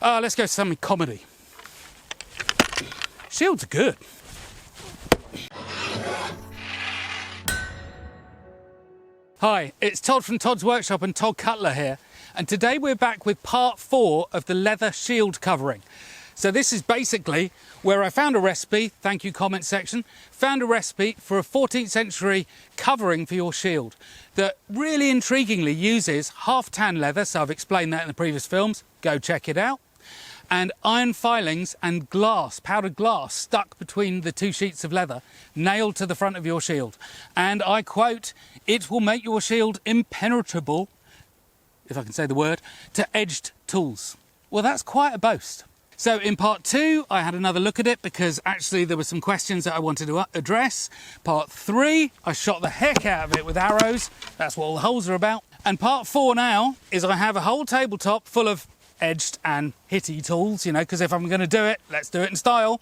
Let's go something comedy. Shields are good. Hi, it's Todd from Todd's Workshop and Todd Cutler here. And today we're back with part 4 of the leather shield covering. So this is basically where I found a recipe, thank you comment section, found a recipe for a 14th century covering for your shield that really intriguingly uses half tan leather, so I've explained that in the previous films, go check it out, and iron filings and glass, powdered glass, stuck between the 2 sheets of leather, nailed to the front of your shield. And I quote, "It will make your shield impenetrable," if I can say the word, "to edged tools." Well, that's quite a boast. So in part 2, I had another look at it because actually there were some questions that I wanted to address. Part 3, I shot the heck out of it with arrows. That's what all the holes are about. And part 4 now is I have a whole tabletop full of edged and hitty tools, you know, because if I'm going to do it, let's do it in style.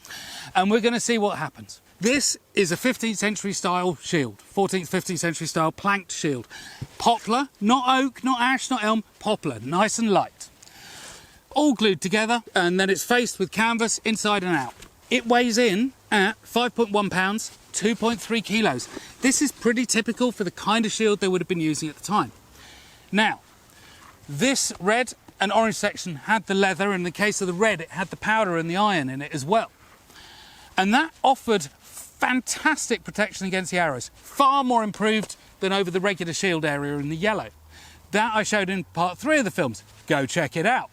And we're going to see what happens. This is a 15th century style shield, 14th, 15th century style planked shield. Poplar, not oak, not ash, not elm, poplar, nice and light. All glued together, and then it's faced with canvas inside and out. It weighs in at 5.1 pounds, 2.3 kilos. This is pretty typical for the kind of shield they would have been using at the time. Now, this red and orange section had the leather. In the case of the red, it had the powder and the iron in it as well. And that offered fantastic protection against the arrows, far more improved than over the regular shield area in the yellow. That I showed in part 3 of the films. Go check it out.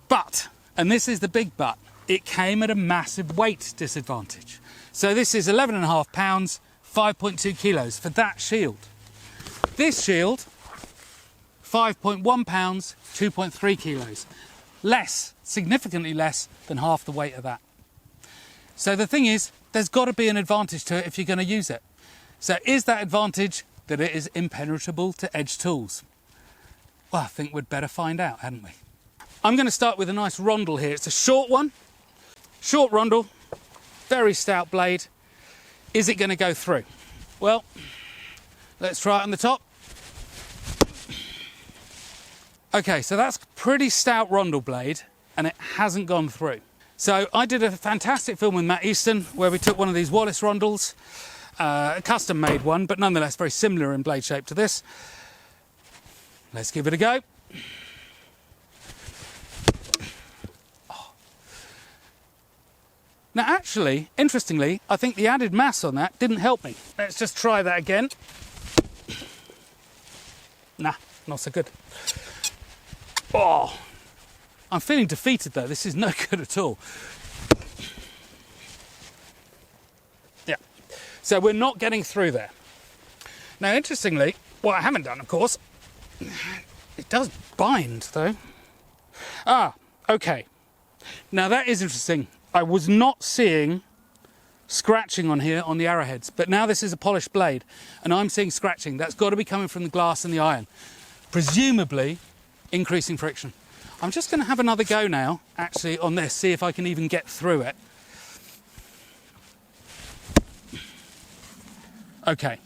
But, and this is the big but, it came at a massive weight disadvantage. So this is 11.5 pounds, 5.2 kilos for that shield. This shield, 5.1 pounds, 2.3 kilos. Less, significantly less than half the weight of that. So the thing is, there's got to be an advantage to it if you're going to use it. So is that advantage that it is impenetrable to edge tools? Well, I think we'd better find out, hadn't we? I'm going to start with a nice rondel here. It's a short one, short rondel, very stout blade. Is it going to go through? Well, let's try it on the top. Okay, so that's a pretty stout rondel blade and it hasn't gone through. So I did a fantastic film with Matt Easton where we took one of these Wallace rondels, a custom made one, but nonetheless very similar in blade shape to this. Let's give it a go. Now actually, interestingly, I think the added mass on that didn't help me. Let's just try that again. Nah, not so good. Oh, I'm feeling defeated though. This is no good at all. Yeah, so we're not getting through there. Now interestingly, what I haven't done, of course, it does bind though. Ah, okay. Now that is interesting. I was not seeing scratching on here on the arrowheads, but now this is a polished blade and I'm seeing scratching. That's got to be coming from the glass and the iron, presumably increasing friction. I'm just going to have another go now, actually, on this, see if I can even get through it. Okay.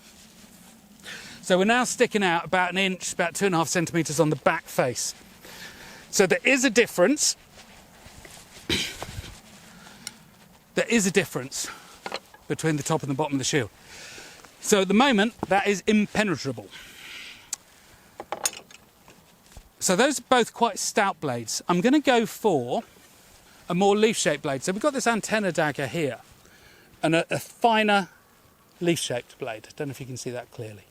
So we're now sticking out about an inch, about 2.5 centimetres on the back face. So there is a difference. There is a difference between the top and the bottom of the shield. So at the moment, that is impenetrable. So those are both quite stout blades. I'm going to go for a more leaf-shaped blade. So we've got this antenna dagger here and a finer leaf-shaped blade. I don't know if you can see that clearly.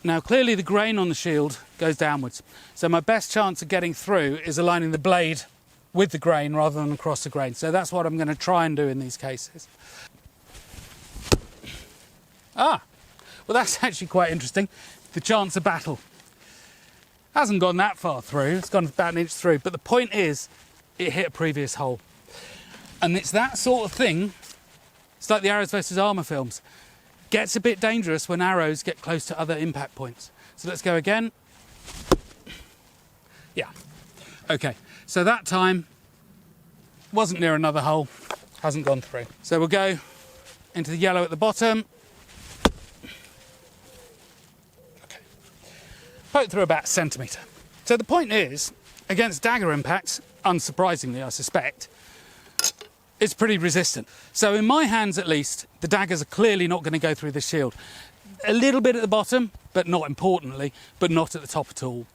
Now clearly the grain on the shield goes downwards. So my best chance of getting through is aligning the blade with the grain rather than across the grain. So that's what I'm going to try and do in these cases. Ah, well that's actually quite interesting. The chance of battle. Hasn't gone that far through, it's gone about an inch through, but the point is, it hit a previous hole. And it's that sort of thing, it's like the arrows versus armour films. Gets a bit dangerous when arrows get close to other impact points. So let's go again. Yeah, okay. So that time, wasn't near another hole, hasn't gone through. So we'll go into the yellow at the bottom. Okay. Poke through about a centimetre. So the point is, against dagger impacts, unsurprisingly, I suspect, it's pretty resistant. So in my hands at least, the daggers are clearly not going to go through the shield. A little bit at the bottom, but not importantly, but not at the top at all.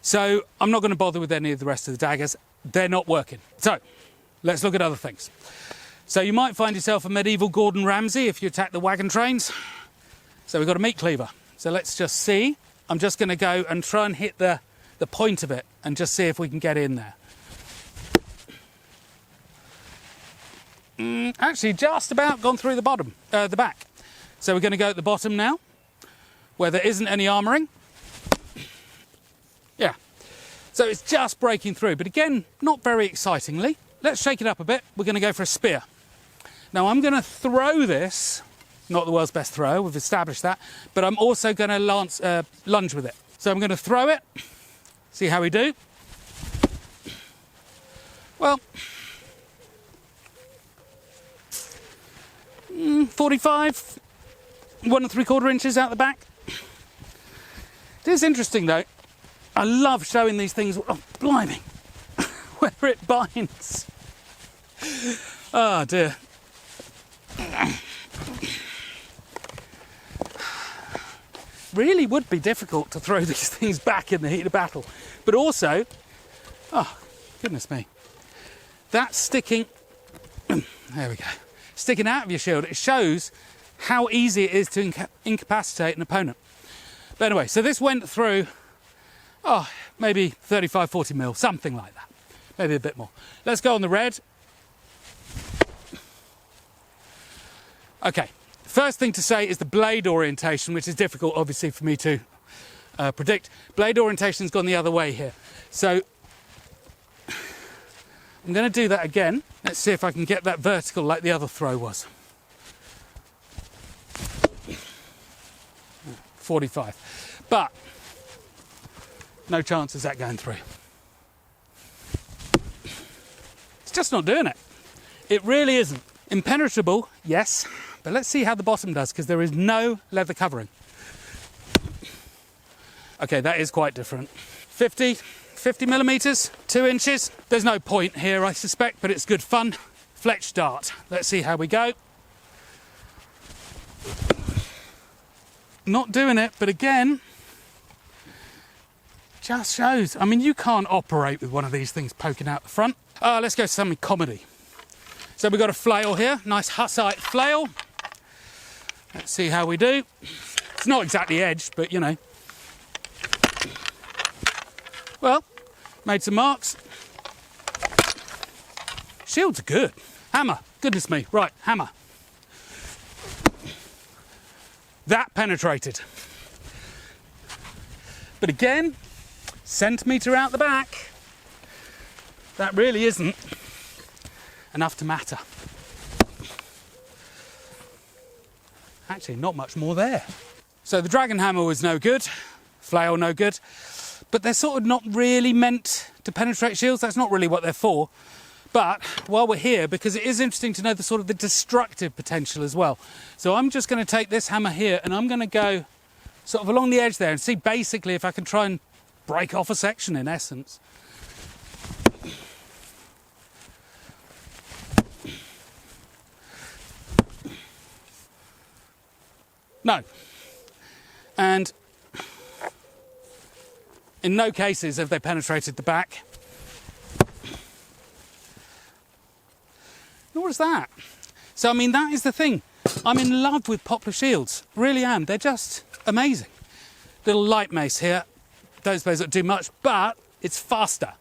So I'm not going to bother with any of the rest of the daggers. They're not working. So let's look at other things. So you might find yourself a medieval Gordon Ramsay if you attack the wagon trains. So we've got a meat cleaver. So let's just see. I'm just going to go and try and hit the point of it and just see if we can get in there. Actually, just about gone through the bottom, the back. So we're going to go at the bottom now, where there isn't any armouring. Yeah. So it's just breaking through, but again, not very excitingly. Let's shake it up a bit. We're going to go for a spear. Now I'm going to throw this, not the world's best throw, we've established that, but I'm also going to lunge with it. So I'm going to throw it, see how we do. Well, 45, 1 3/4 inches out the back. It is interesting though. I love showing these things, oh, blimey, where it binds. Oh dear. Really would be difficult to throw these things back in the heat of battle. But also, oh, goodness me, that's sticking, there we go, sticking out of your shield. It shows how easy it is to incapacitate an opponent. But anyway, so this went through, oh, maybe 35, 40 mil, something like that. Maybe a bit more. Let's go on the red. Okay, first thing to say is the blade orientation, which is difficult, obviously, for me to predict. Blade orientation's gone the other way here. So I'm going to do that again. Let's see if I can get that vertical like the other throw was. 45. But no chance of that going through. It's just not doing it. It really isn't. Impenetrable, yes, but let's see how the bottom does, because there is no leather covering. Okay, that is quite different. 50 millimeters, 2 inches. There's no point here, I suspect, but it's good fun. Fletch dart. Let's see how we go. Not doing it, but again, just shows. I mean, you can't operate with one of these things poking out the front. Let's go something comedy. So we've got a flail here, nice Hussite flail. Let's see how we do. It's not exactly edged, but you know. Well, made some marks. Shields are good. Hammer, goodness me, right, hammer. That penetrated. But again, centimetre out the back. That really isn't enough to matter. Actually, not much more there. So the dragon hammer was no good, flail no good, but they're sort of not really meant to penetrate shields. That's not really what they're for. But while we're here, because it is interesting to know the sort of the destructive potential as well. So I'm just going to take this hammer here and I'm going to go sort of along the edge there and see basically if I can try and break off a section in essence. No. And in no cases have they penetrated the back. Nor is that. So, I mean, that is the thing. I'm in love with poplar shields. Really am. They're just amazing. Little light mace here. Don't suppose it'll do much, but it's faster.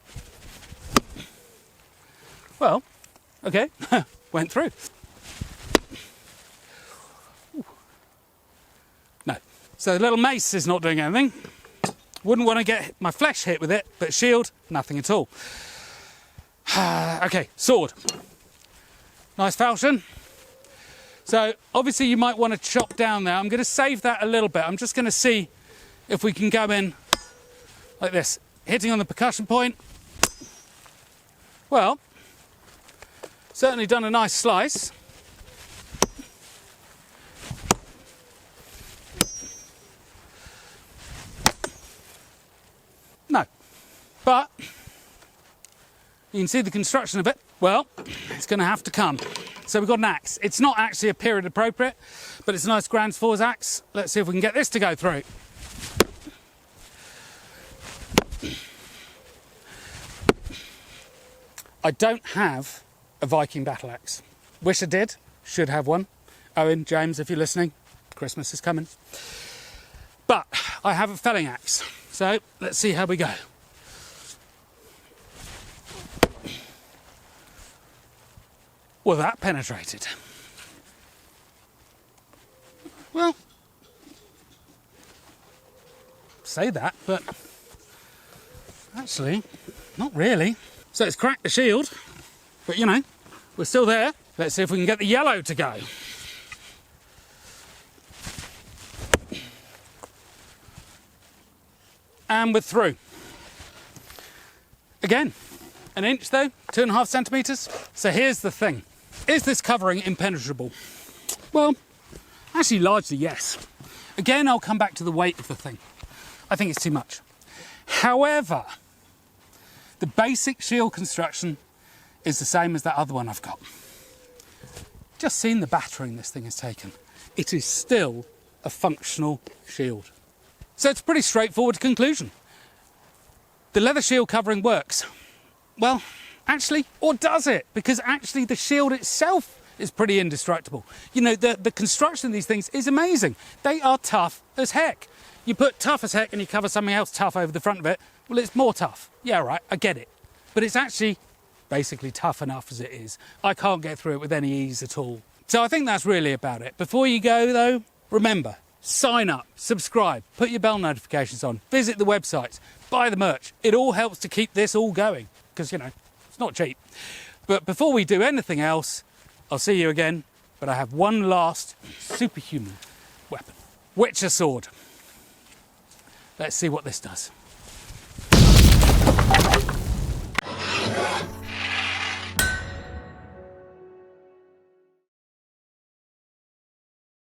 Well, okay. Went through. No. So the little mace is not doing anything. Wouldn't want to get my flesh hit with it, but shield, nothing at all. Okay, sword. Nice falchion. So obviously you might want to chop down there. I'm going to save that a little bit. I'm just going to see if we can go in like this, hitting on the percussion point. Well, certainly done a nice slice. No, but You can see the construction of it. Well, it's going to have to come. So we've got an axe. It's not actually a period appropriate, but it's a nice Grand Force axe. Let's see if we can get this to go through. I don't have a Viking battle axe. Wish I did. Should have one. Owen, James, if you're listening, Christmas is coming. But I have a felling axe. So let's see how we go. Well, that penetrated. Well, say that, but actually, not really. So it's cracked the shield, but you know, we're still there. Let's see if we can get the yellow to go. And we're through. Again, an inch though, 2.5 centimetres. So here's the thing. Is this covering impenetrable? Well, actually largely yes. Again, I'll come back to the weight of the thing. I think it's too much. However, the basic shield construction is the same as that other one I've got. Just seen the battering this thing has taken. It is still a functional shield. So it's a pretty straightforward conclusion. The leather shield covering works. Well, actually, or does it? Because actually the shield itself is pretty indestructible. You know, the construction of these things is amazing. They are tough as heck. You put tough as heck and you cover something else tough over the front of it, well, it's more tough. Yeah, right, I get it. But it's actually basically tough enough as it is. I can't get through it with any ease at all. So I think that's really about it. Before you go though, remember, sign up, subscribe, put your bell notifications on, visit the websites, buy the merch. It all helps to keep this all going because, you know, it's not cheap. But before we do anything else, I'll see you again. But I have one last superhuman weapon. Witcher sword. Let's see what this does.